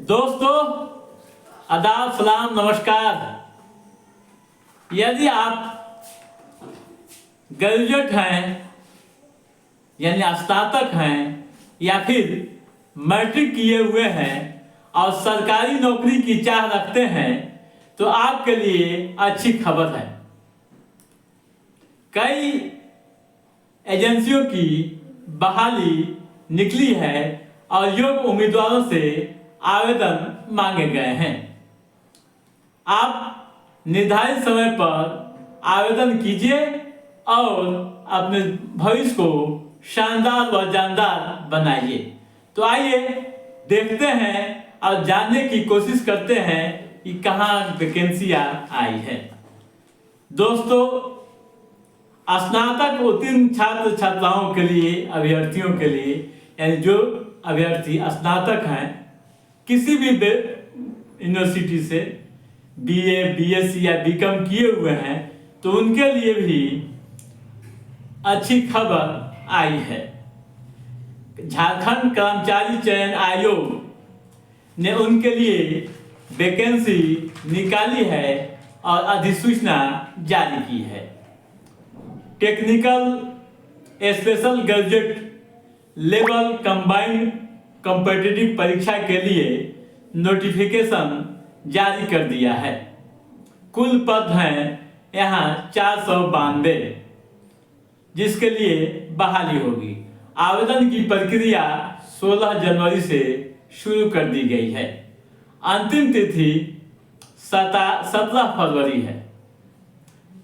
दोस्तों आदाब सलाम नमस्कार। यदि आप ग्रेजुएट हैं यानी स्नातक हैं या फिर मैट्रिक किए हुए हैं और सरकारी नौकरी की चाह रखते हैं तो आपके लिए अच्छी खबर है। कई एजेंसियों की बहाली निकली है और योग्य उम्मीदवारों से आवेदन मांगे गए हैं। आप निर्धारित समय पर आवेदन कीजिए और अपने भविष्य को शानदार व जानदार बनाइए। तो आइए देखते हैं और जानने की कोशिश करते हैं कि कहाँ वैकेंसियाँ आई है। दोस्तों, स्नातक उत्तीर्ण छात्र छात्राओं के लिए, अभ्यर्थियों के लिए, यानी जो अभ्यर्थी स्नातक हैं किसी भी यूनिवर्सिटी से बीए, बीएससी या बीकॉम किए हुए हैं तो उनके लिए भी अच्छी खबर आई है। झारखंड कर्मचारी चयन आयोग ने उनके लिए वैकेंसी निकाली है और अधिसूचना जारी की है। Technical special graduate level combined competitive परीक्षा के लिए नोटिफिकेशन जारी कर दिया है। कुल पद हैं यहाँ 492 जिसके लिए बहाली होगी। आवेदन की प्रक्रिया 16 जनवरी से शुरू कर दी गई है। अंतिम तिथि 17 फरवरी है,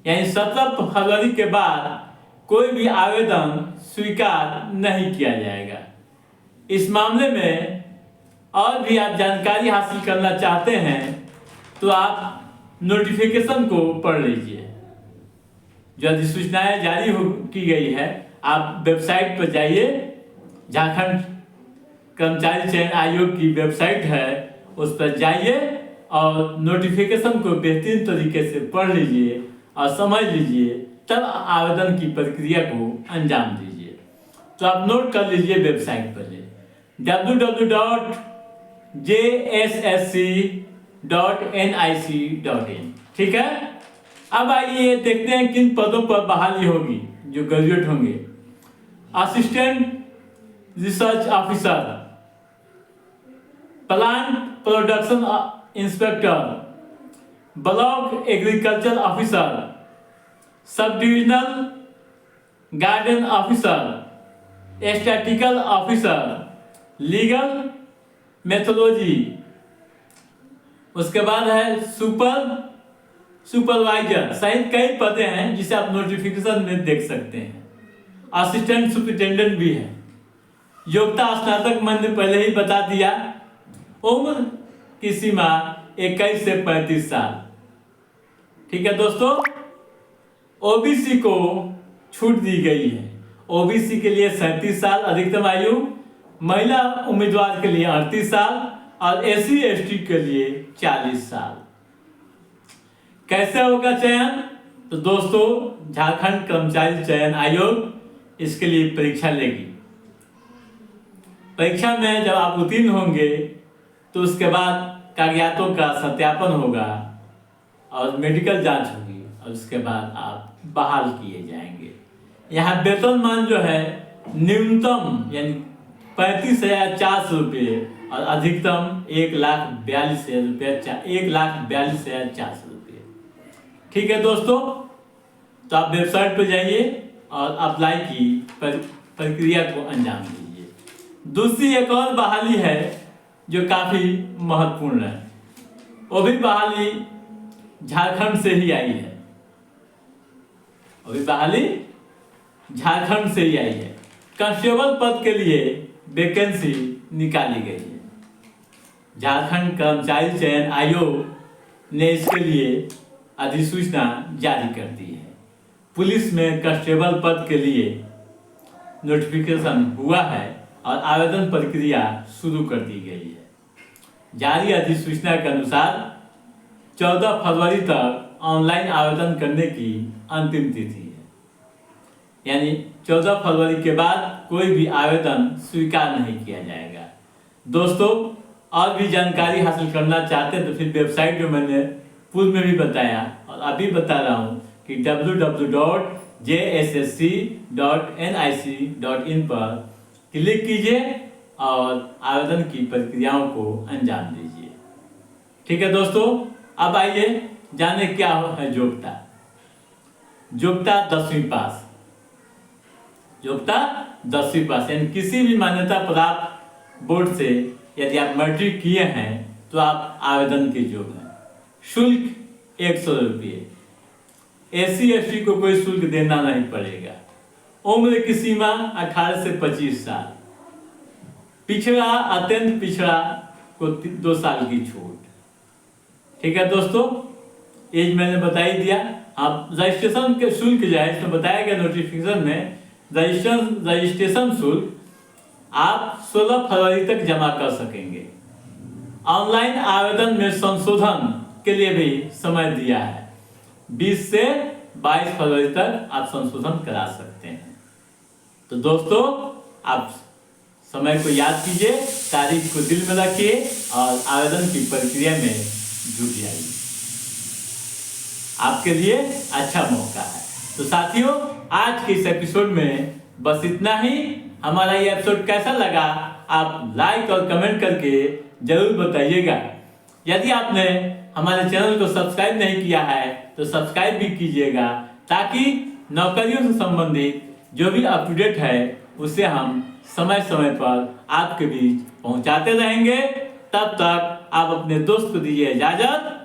यानी 17 फरवरी के बाद कोई भी आवेदन स्वीकार नहीं किया जाएगा। इस मामले में और भी आप जानकारी हासिल करना चाहते हैं तो आप नोटिफिकेशन को पढ़ लीजिए। जो अधिसूचनाएं जारी की गई है, आप वेबसाइट पर जाइए। झारखंड कर्मचारी चयन आयोग की वेबसाइट है, उस पर जाइए और नोटिफिकेशन को बेहतरीन तरीके से पढ़ लीजिए और समझ लीजिए, तब आवेदन की प्रक्रिया को अंजाम दीजिए। तो आप नोट कर लीजिए वेबसाइट पर www.jssc.nic.in। ठीक है। अब आइए देखते हैं किन पदों पर बहाली होगी जो ग्रेजुएट होंगे। Assistant research officer, plant production inspector, block agriculture officer, sub divisional garden officer, statistical officer, legal methodology. उसके बाद है सुपरवाइजर सहित कई पदे हैं जिसे आप नोटिफिकेशन में देख सकते हैं। असिस्टेंट सुपरिटेंडेंट भी है। योग्यता स्नातक मैंने पहले ही बता दिया। उम्र की सीमा 21 से 35 साल। ठीक है दोस्तों। ओबीसी को छूट दी गई है। ओबीसी के लिए 37 साल अधिकतम आयु, महिला उम्मीदवार के लिए 38 साल और एससी एसटी के लिए 40 साल। कैसे होगा चयन? तो दोस्तों, झारखंड कर्मचारी चयन आयोग इसके लिए परीक्षा लेगी। परीक्षा में जब आप उत्तीर्ण होंगे तो उसके बाद कागजातों का सत्यापन होगा और मेडिकल जांच होगी और उसके बाद आप बहाल किए जाएंगे। यहाँ वेतनमान जो है न्यूनतम यानी 35,400 रुपये और अधिकतम 1,42,400 रुपये। ठीक है दोस्तों। तो आप वेबसाइट पर जाइए और अप्लाई की प्रक्रिया को अंजाम दीजिए। दूसरी एक और बहाली है जो काफ़ी महत्वपूर्ण है। वो भी बहाली झारखंड से ही आई है। झारखंड से ही आई है। कांस्टेबल पद के लिए वैकेंसी निकाली गई है। झारखंड कर्मचारी चयन आयोग ने इसके लिए अधिसूचना जारी कर दी है। पुलिस में कांस्टेबल पद के लिए नोटिफिकेशन हुआ है और आवेदन प्रक्रिया शुरू कर दी गई है। जारी अधिसूचना के अनुसार 14 फरवरी तक ऑनलाइन आवेदन करने की अंतिम तिथि है, यानी 14 फरवरी के बाद कोई भी आवेदन स्वीकार नहीं किया जाएगा। दोस्तों, और भी जानकारी हासिल करना चाहते हैं तो फिर वेबसाइट जो मैंने पूर्व में भी बताया और अभी बता रहा हूँ कि www.jssc.nic.in पर क्लिक कीजिए और आवेदन की प्रक्रियाओं को अंजाम दीजिए। ठीक है दोस्तों, अब आइए जाने क्या है योग्यता। योग्यता 10वीं पास। योग्यता 10वीं पास यानी किसी भी मान्यता प्राप्त बोर्ड से यदि आप मैट्रिक किए हैं तो आप आवेदन के योग्य हैं। शुल्क 100 रुपये। SC/ST को कोई शुल्क देना नहीं पड़ेगा। उम्र की सीमा 18 से 25 साल। पिछड़ा अत्यंत पिछड़ा को 2 साल की छूट। ठीक है दोस्तों, एज मैंने बता ही दिया। अब रजिस्ट्रेशन के शुल्क जो है इसमें बताया गया नोटिफिकेशन में, रजिस्ट्रेशन शुल्क आप 16 फरवरी तक जमा कर सकेंगे। ऑनलाइन आवेदन में संशोधन के लिए भी समय दिया है। 20 से 22 फरवरी तक आप संशोधन करा सकते हैं। तो दोस्तों, आप समय को याद कीजिए, तारीख को दिल में रखिए और आवेदन की प्रक्रिया में जुट जाइए। आपके लिए अच्छा मौका है। तो साथियों, आज के इस एपिसोड में बस इतना ही। हमारा ये एपिसोड कैसा लगा आप लाइक और कमेंट करके जरूर बताइएगा। यदि आपने हमारे चैनल को सब्सक्राइब नहीं किया है तो सब्सक्राइब भी कीजिएगा, ताकि नौकरियों से संबंधित जो भी अपडेट है उसे हम समय समय पर आपके बीच पहुंचाते रहेंगे। तब तक आप अपने दोस्त को दीजिए इजाजत।